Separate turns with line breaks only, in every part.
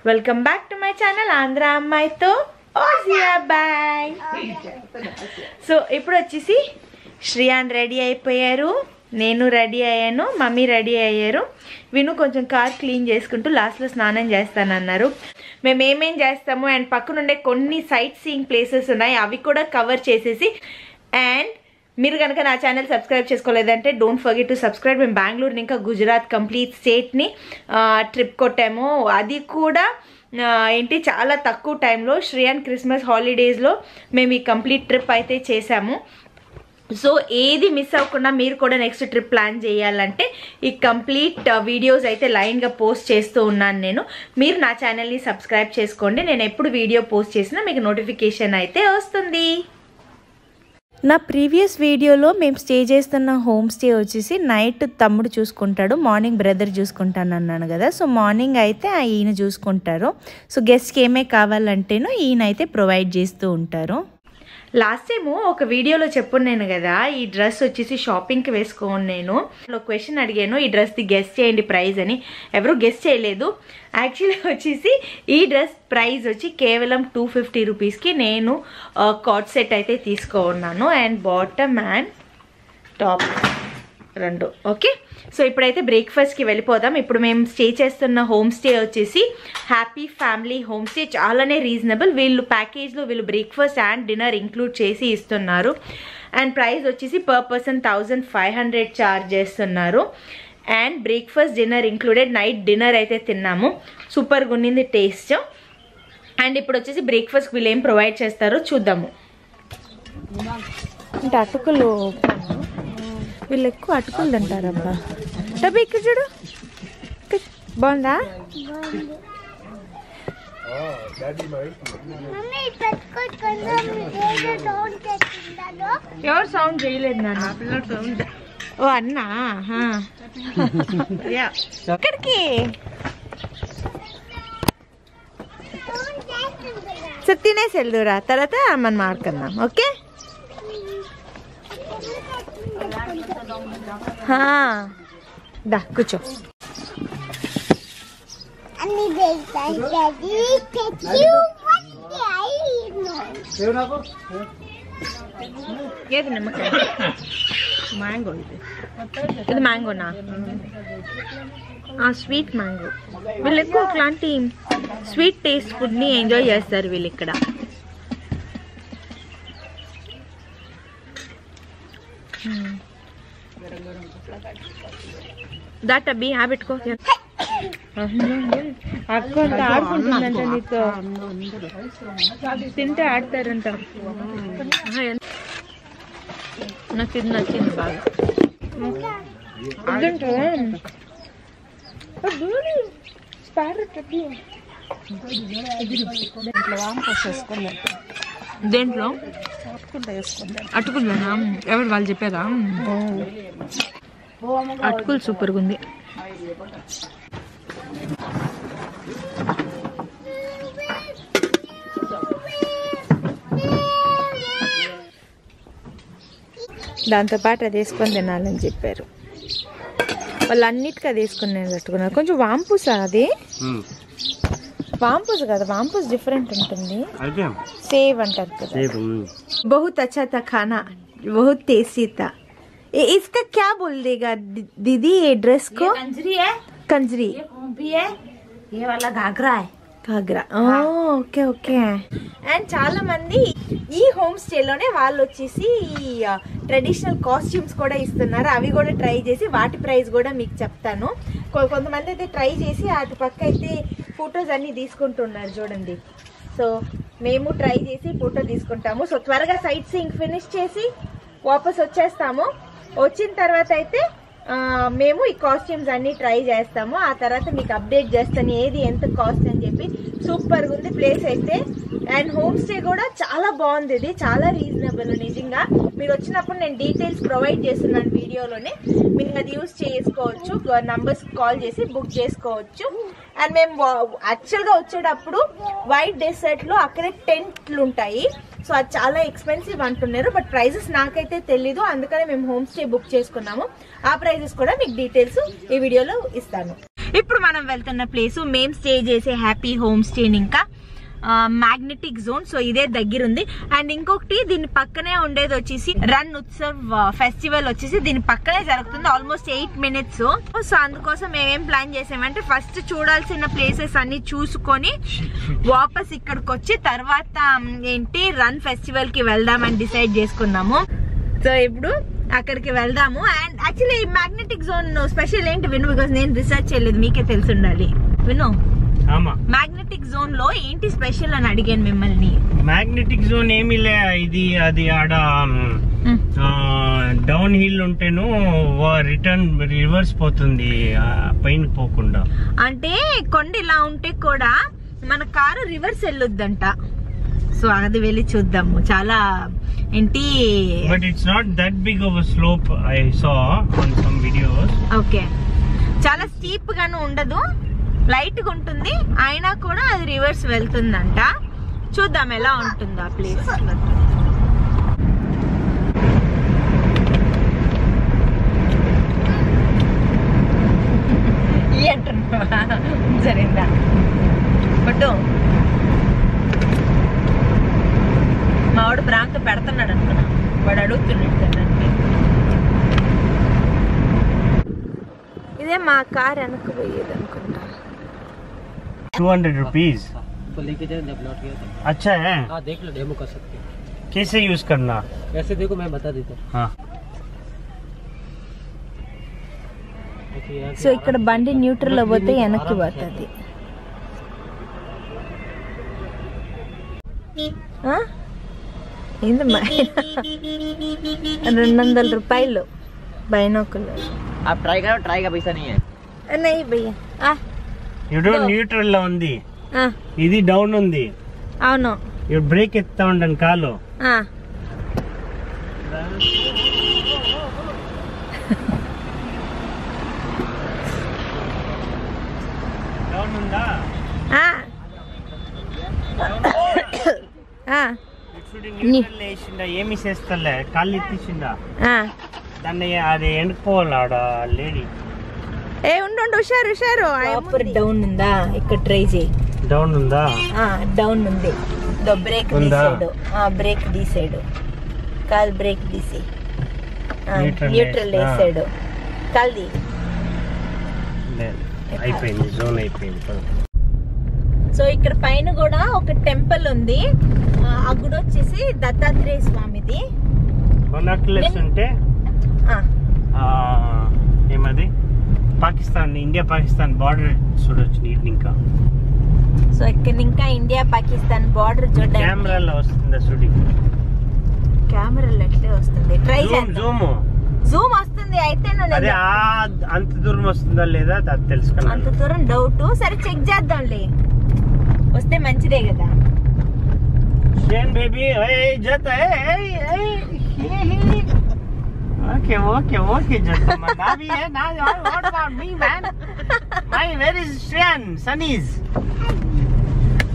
Welcome back to my channel Andhra అమ్మాయితో Ojea bye. So ఇప్పుడు వచ్చేసి శ్రీయాన్ రెడీ అయిపోయారు, నేను రెడీ అయ్యాను, మమ్మీ రెడీ అయ్యారు. విను కొంచెం కార్ క్లీన్ చేసుకుంటూ లాస్ట్లో స్నానం చేస్తానన్నారు. మేము ఏమేం చేస్తాము అండ్ పక్కనుండే కొన్ని సైట్ సీయింగ్ ప్లేసెస్ ఉన్నాయి, అవి కూడా కవర్ చేసేసి. అండ్ మీరు కనుక నా ఛానల్ సబ్స్క్రైబ్ చేసుకోలేదంటే డోంట్ ఫర్గెట్ టు సబ్స్క్రైబ్. మేము బెంగళూరుని ఇంకా గుజరాత్ కంప్లీట్ స్టేట్ని ట్రిప్ కొట్టాము. అది కూడా ఏంటి చాలా తక్కువ టైంలో శ్రీయాన్ క్రిస్మస్ హాలిడేస్లో మేము ఈ కంప్లీట్ ట్రిప్ అయితే చేసాము. సో ఏది మిస్ అవ్వకుండా మీరు కూడా నెక్స్ట్ ట్రిప్ ప్లాన్ చేయాలంటే ఈ కంప్లీట్ వీడియోస్ అయితే లైన్గా పోస్ట్ చేస్తూ ఉన్నాను నేను. మీరు నా ఛానల్ని సబ్స్క్రైబ్ చేసుకోండి, నేను ఎప్పుడు వీడియో పోస్ట్ చేసినా మీకు నోటిఫికేషన్ అయితే వస్తుంది. నా ప్రీవియస్ వీడియోలో మేము స్టే చేస్తున్న హోమ్ స్టే వచ్చేసి నైట్ తమ్ముడు చూసుకుంటాడు, మార్నింగ్ బ్రదర్ చూసుకుంటాను అన్నాను కదా. సో మార్నింగ్ అయితే ఈయన చూసుకుంటారు. సో గెస్ట్కి ఏమే కావాలంటేనో ఈయన అయితే ప్రొవైడ్ చేస్తూ ఉంటారు. లాస్ట్ టైము ఒక వీడియోలో చెప్పున్నాను కదా, ఈ డ్రెస్ వచ్చేసి షాపింగ్కి వేసుకోను. నేను ఒక క్వశ్చన్ అడిగాను, ఈ డ్రెస్ది గెస్ట్ చేయండి ప్రైస్ అని. ఎవరు గెస్ట్ చేయలేదు. యాక్చువల్లీ వచ్చేసి ఈ డ్రెస్ ప్రైస్ వచ్చి కేవలం 250 రూపీస్కి నేను కాట్ సెట్ అయితే తీసుకున్నాను. అండ్ బాటమ్ అండ్ టాప్ రెండు. ఓకే, సో ఇప్పుడైతే బ్రేక్ఫాస్ట్కి వెళ్ళిపోదాం. ఇప్పుడు మేము స్టే చేస్తున్న హోమ్ స్టే వచ్చేసి హ్యాపీ ఫ్యామిలీ హోమ్ స్టే. చాలానే రీజనబుల్. వీళ్ళు ప్యాకేజ్లో వీళ్ళు బ్రేక్ఫాస్ట్ అండ్ డిన్నర్ ఇంక్లూడ్ చేసి ఇస్తున్నారు. అండ్ ప్రైస్ వచ్చేసి పర్ పర్సన్ 1500 ఛార్జ్ చేస్తున్నారు. And breakfast dinner included. Night dinner అయితే తిన్నాము, సూపర్గా ఉన్నింది టేస్ట్. అండ్ ఇప్పుడు వచ్చేసి బ్రేక్ఫాస్ట్ వీళ్ళు ఏం ప్రొవైడ్ చేస్తారో చూద్దాము. అంటే అటుకులు, వీళ్ళు ఎక్కువ అటుకులు తింటారబ్బా. డబ్బా ఇక్కడ చూడు, బాగుందా? ఎవరు సౌండ్ చేయలేదు నాన్న. ఓ అన్నా ఇక్కడికి సో తినేసి వెళ్దురా, తర్వాత మనం మాడుకుందాం. ఓకే, దా కూర్చో. ఏది నిమ్మకాయ? మ్యాంగో. ఇది మ్యాంగోనా? Sweet mango. వీళ్ళు ఎక్కువ ఇట్లాంటి స్వీట్ టేస్ట్ ఫుడ్ని ఎంజాయ్ చేస్తారు వీళ్ళు ఇక్కడ. దాట్ అబ్బి పెట్టుకో. అక్క ఆడుకుంటుందంట నీతో, తింటే ఆడతారంట. నాకు ఇది నచ్చింది బాగా. దేంట్లో అటుకులు? ఎవరు వాళ్ళు చెప్పారా? అటుకులు సూపర్గా ఉంది. దాంతోపాటు అది వేసుకొని తినాలని చెప్పారు వాళ్ళు. అన్నిటికీ అది వేసుకొని నేను కట్టుకున్నారు. కొంచెం వాంపూసా అది? వాంపూస్ కదా, వాంపూస్ డిఫరెంట్ ఉంటుంది. సేవ్ అంటారు కదా. बहुत अच्छा था खाना, बहुत टेस्टी था. इसका क्या बोल देगा दीदी ये ड्रेस को? कंजरी है. कंजरी है. ये वाला घाघरा है. घाघरा. Okay okay. అండ్ చాలా మంది ఈ హోమ్ స్టేలోనే వాళ్ళు వచ్చేసి ఈ ట్రెడిషనల్ కాస్ట్యూమ్స్ కూడా ఇస్తున్నారు. అవి కూడా ట్రై చేసి వాటి ప్రైస్ కూడా మీకు చెప్తాను. కొంతమంది అయితే ట్రై చేసి అటు పక్క అయితే ఫొటోస్ అన్ని తీసుకుంటున్నారు చూడండి. సో మేము ట్రై చేసి ఫోటో తీసుకుంటాము. సో త్వరగా సైట్ సీయింగ్ ఫినిష్ చేసి వాపస్ వచ్చేస్తాము. వచ్చిన తర్వాత అయితే మేము ఈ కాస్ట్యూమ్స్ అన్ని ట్రై చేస్తాము. ఆ తర్వాత మీకు అప్డేట్ చేస్తాను ఏది ఎంత కాస్ట్ అని చెప్పి. సూపర్గా ఉంది ప్లేస్ అయితే. అండ్ హోమ్ స్టే కూడా చాలా బాగుంది. ఇది చాలా రీజనబుల్. నిజంగా మీరు వచ్చినప్పుడు నేను డీటెయిల్స్ ప్రొవైడ్ చేస్తున్నాను వీడియోలోనే, మీరు అది యూజ్ చేసుకోవచ్చు. నంబర్స్ కాల్ చేసి బుక్ చేసుకోవచ్చు. అండ్ మేము యాక్చువల్గా వచ్చేటప్పుడు వైట్ డెసర్ట్లో అక్కడే టెంట్లు ఉంటాయి. సో అది చాలా ఎక్స్పెన్సివ్ అంటున్నారు, బట్ ప్రైజెస్ నాకైతే తెలీదు, అందుకనే మేము హోమ్ స్టే బుక్ చేసుకున్నాము. ఆ ప్రైజెస్ కూడా మీకు డీటెయిల్స్ ఈ వీడియోలో ఇస్తాను. ఇప్పుడు మనం వెళ్తున్న ప్లేస్ మేము స్టే చేసే హ్యాపీ హోమ్ స్టే ఇంకా మ్యాగ్నెటిక్ జోన్. సో ఇదే దగ్గర ఉంది. అండ్ ఇంకొకటి దీని పక్కనే ఉండేది వచ్చేసి రన్ ఉత్సవ్ ఫెస్టివల్ వచ్చేసి దీని పక్కనే జరుగుతుంది. Almost 8 minutes. సో అందుకోసం మేమేం ప్లాన్ చేసామంటే ఫస్ట్ చూడాల్సిన ప్లేసెస్ అన్ని చూసుకొని వాపస్ ఇక్కడికి వచ్చి తర్వాత ఏంటి రన్ ఫెస్టివల్ కి వెళ్దామని డిసైడ్ చేసుకున్నాము. సో ఇప్పుడు అక్కడికి వెళ్దాము. And actually magnetic zone special ఏంటి విను, బికాస్ నేను రీసెర్చ్ చేయలేదు, మీకే తెలిసి ఉండాలి. విను, మ్యాగ్నెటిక్ జోన్ లో ఏంటి స్పెషల్ అని అడిగాను మిమ్మల్ని.
మ్యాగ్నెటిక్ జోన్ ఏమి లే, ఇది అది ఆడ డౌన్ హిల్ ఉంటేను రిటర్న్ రివర్స్ పోతుంది పైన పోకుండా.
అంటే కొండ ఇలా ఉంటే కూడా మన కారు రివర్స్ వెళ్ళొద్దంట. సో అది వెళ్ళి చూద్దాము. చాలా ఏంటి,
but it's not that big of a slope I saw on some videos.
Okay, చాలా స్టీప్ గాను ఉండదు, లైట్ గా ఉంటుంది, అయినా కూడా అది రివర్స్ వెళ్తుందంట. చూద్దాం ఎలా ఉంటుందో ఆ ప్లేస్. సరేందా బట్ మా వాడు ప్రాంతం పెడుతున్నాడు అనుకున్నా, వాడు అడుగుతున్నాడు. ఇదే మా కార్ వెనక్కి పోయేది అనుకుంటా.
200 rupees
तो लेके जाए ब्लॉट किया था।
अच्छा है,
हाँ देख लो, डेमो कर सकते हैं।
कैसे यूज करना?
ऐसे देखो, मैं बता देता हूँ।
हाँ,
సో ఇక్కడ బండి న్యూట్రల్ లో పోతే వెనక్కి పోతుంది. 200 రూపాయలు బైనోకులర్.
आप ट्राई करो, ट्राई का पैसा नहीं है।
नहीं भैया,
ఇడు న్యూట్రల్ లో ఉంది, ఇది డౌన్ ఉంది.
అవును,
ఇడు బ్రేక్ ఎత్తా ఉండను కాలు. డౌన్ ఉందా? న్యూట్రల్ వేసిండా, ఏమి చేస్తలే, కాళ్ళు ఎత్తిసిందా, దాన్ని అది ఎండుకోవాలి ఆడ లేడీ.
ఏ ఉండు హుషారు హుషారు. ప్రాపర్ డౌన్ ఉందా? ఇక్కడ ట్రై చేయి.
డౌన్ ఉందా?
డౌన్ ఉంది. బ్రేక్ తీసాడు, బ్రేక్ తీసాడు, కాల్ బ్రేక్ తీసి న్యూట్రల్ వేసాడు, కాల్ది
అయిపోయింది, జోన్ అయిపోయింది.
సో ఇక్కడ పైన కూడా ఒక టెంపుల్ ఉంది. ఆ గుడి వచ్చేసి దత్తాత్రేయ స్వామిది.
బనాక్లెస్ ఉంటే ఏమది పాకిస్తాన్, ఇండియా పాకిస్తాన్ బార్డర్ చూడొచ్చు నీట్. ఇంకా
సో ఇక్కడ ఇంకా ఇండియా పాకిస్తాన్ బార్డర్ చూడండి.
కెమెరాలో వస్తుందా చూడి?
కెమెరాలో ఎట్లే వస్తుంది, ట్రై చేద్దాం.
జూమ్
జూమ్ వస్తుంది అయితే.
అదే అంత దూరం వస్తుందా లేదా అది తెలుసుకున్నా.
అంత దూరం డౌట్, సరే చెక్ చేద్దాంలే, వస్తే మంచిదే కదా.
షేన్ బేబీ జత ఓకే ఓకే ఓకే జత నావి నా what about me man? My where is Shreyan sunnies?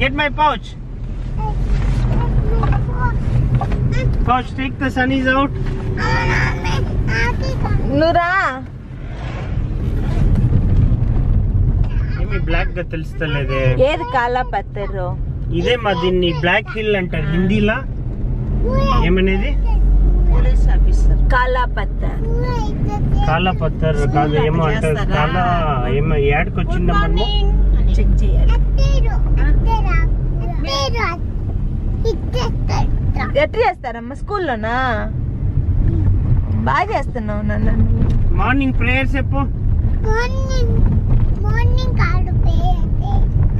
Get my pouch. Pouch, take the sunnies out.
నురా
ఏమి బ్లాక్ గా తెలుస్తలేదే.
ఏది కాలా పత్తరు?
ఇదే మా దీన్ని బ్లాక్ హిల్ అంటారు హిందీలా. ఏమనేది?
కాలా పత్తర్.
కాలా పత్తర్ కాదు, ఏమో అంటారు. కాలా ఏమో యాడ్కి వచ్చిందమ్మా,
చెక్ చేయాలి. ఎట్లా చేస్తారమ్మా స్కూల్లోనా? బాగా చేస్తున్నావు నన్ను.
మార్నింగ్ ప్రేయర్ చెప్పు.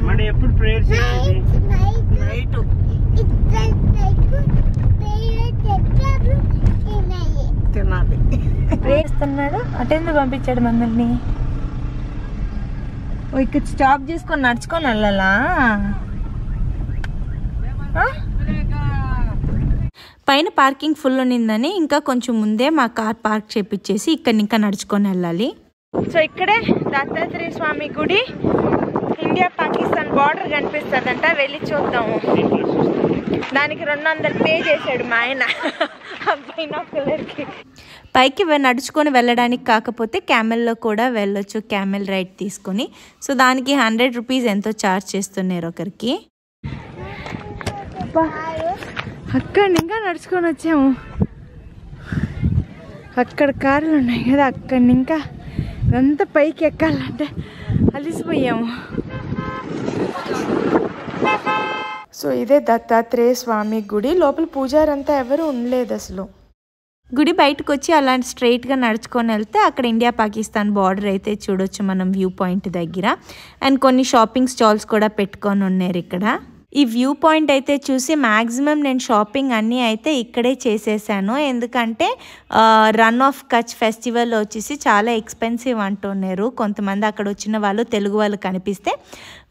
మరి ఎప్పుడు ప్రేయర్ చేసేది?
నైట్ చేస్తున్నాడు. అటెందుకు పంపించాడు మనల్ని? ఇక్కడ స్టాప్ చేసుకొని నడుచుకొని వెళ్ళాలా? పైన పార్కింగ్ ఫుల్ ఉన్నిందని ఇంకా కొంచెం ముందే మా కార్ పార్క్ చేపించేసి ఇక్కడ ఇంకా నడుచుకొని వెళ్ళాలి. సో ఇక్కడే దత్తాత్రేయ స్వామి గుడి, ఇండియా పాకిస్తాన్ బార్డర్ కనిపిస్తుందంట, వెళ్ళి చూద్దాము. దానికి 200 పే చేశాడు మా ఆయన బైనాకులర్కి. పైకి నడుచుకొని వెళ్ళడానికి కాకపోతే క్యామెల్లో కూడా వెళ్ళొచ్చు, క్యామెల్ రైడ్ తీసుకొని. సో దానికి 100 రూపీస్ ఎంతో ఛార్జ్ చేస్తున్నారు ఒకరికి. అక్కడ ఇంకా నడుచుకొని వచ్చాము. అక్కడ కార్లు ఉన్నాయి కదా, అక్కడి ఇంకా అంతా పైకి ఎక్కాలంటే అలిసిపోయాము. సో ఇదే దత్తాత్రేయ స్వామి గుడి. లోపల పూజారంతా ఎవరు ఉండలేదు అసలు. గుడి బయటకు వచ్చి అలా స్ట్రైట్గా నడుచుకొని వెళ్తే అక్కడ ఇండియా పాకిస్తాన్ బార్డర్ అయితే చూడొచ్చు మనం వ్యూ పాయింట్ దగ్గర. అండ్ కొన్ని షాపింగ్ స్టాల్స్ కూడా పెట్టుకొని ఉన్నారు ఇక్కడ. ఈ వ్యూ పాయింట్ అయితే చూసి మ్యాక్సిమం నేను షాపింగ్ అన్నీ అయితే ఇక్కడే చేసేసాను. ఎందుకంటే రన్ ఆఫ్ కచ్ ఫెస్టివల్ వచ్చేసి చాలా ఎక్స్పెన్సివ్ అంటున్నారు. కొంతమంది అక్కడ వచ్చిన వాళ్ళు తెలుగు వాళ్ళు కనిపిస్తే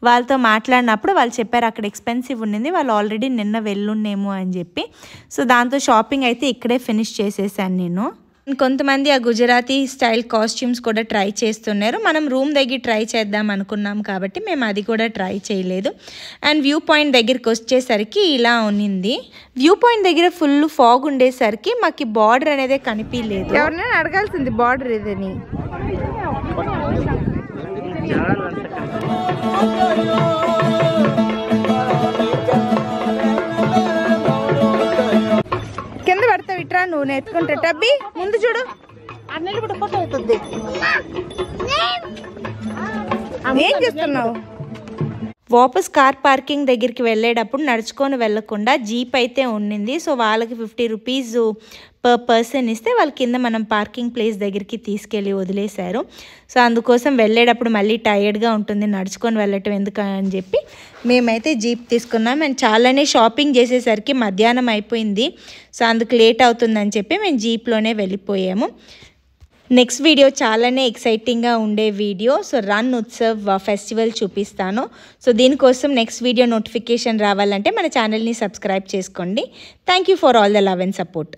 వాళ్ళతో మాట్లాడినప్పుడు వాళ్ళు చెప్పారు అక్కడ ఎక్స్పెన్సివ్ ఉండింది, వాళ్ళు ఆల్రెడీ నిన్న వెళ్ళున్నేమో అని చెప్పి. సో దాంతో షాపింగ్ అయితే ఇక్కడే ఫినిష్ చేసేసాను నేను. కొంతమంది ఆ గుజరాతీ స్టైల్ కాస్ట్యూమ్స్ కూడా ట్రై చేస్తున్నారు. మనం రూమ్ దగ్గర ట్రై చేద్దాం అనుకున్నాం కాబట్టి మేము అది కూడా ట్రై చేయలేదు. అండ్ వ్యూ పాయింట్ దగ్గరికి వచ్చేసరికి ఇలా ఉన్నింది. వ్యూ పాయింట్ దగ్గర ఫుల్ ఫాగ్ ఉండేసరికి మాకు బార్డర్ అనేది కనిపించలేదు. ఎవరినైనా అడగాల్సింది బార్డర్ ఇదని. కింద పడతావు ఇట్రా, నువ్వు ఎత్తుకుంటా. టబ్బి ముందు చూడు, ఏం చేస్తున్నావు? వాపస్ కార్ పార్కింగ్ దగ్గరికి వెళ్ళేటప్పుడు నడుచుకొని వెళ్ళకుండా జీప్ అయితే ఉండింది. సో వాళ్ళకి 50 రూపీస్ పర్ పర్సన్ ఇస్తే వాళ్ళ కింద మనం పార్కింగ్ ప్లేస్ దగ్గరికి తీసుకెళ్ళి వదిలేశారు. సో అందుకోసం వెళ్ళేటప్పుడు మళ్ళీ టైర్డ్గా ఉంటుంది నడుచుకొని వెళ్ళటం ఎందుకు అని చెప్పి మేమైతే జీప్ తీసుకున్నాం. అండ్ చాలానే షాపింగ్ చేసేసరికి మధ్యాహ్నం అయిపోయింది. సో అందుకు లేట్ అవుతుందని చెప్పి మేము జీప్లోనే వెళ్ళిపోయాము. నెక్స్ట్ వీడియో చాలానే ఎక్సైటింగ్గా ఉండే video. So run Utsav festival చూపిస్తాను. సో దీనికోసం నెక్స్ట్ వీడియో నోటిఫికేషన్ రావాలంటే మన ఛానల్ని సబ్స్క్రైబ్ చేసుకోండి. Thank you for all the love and support.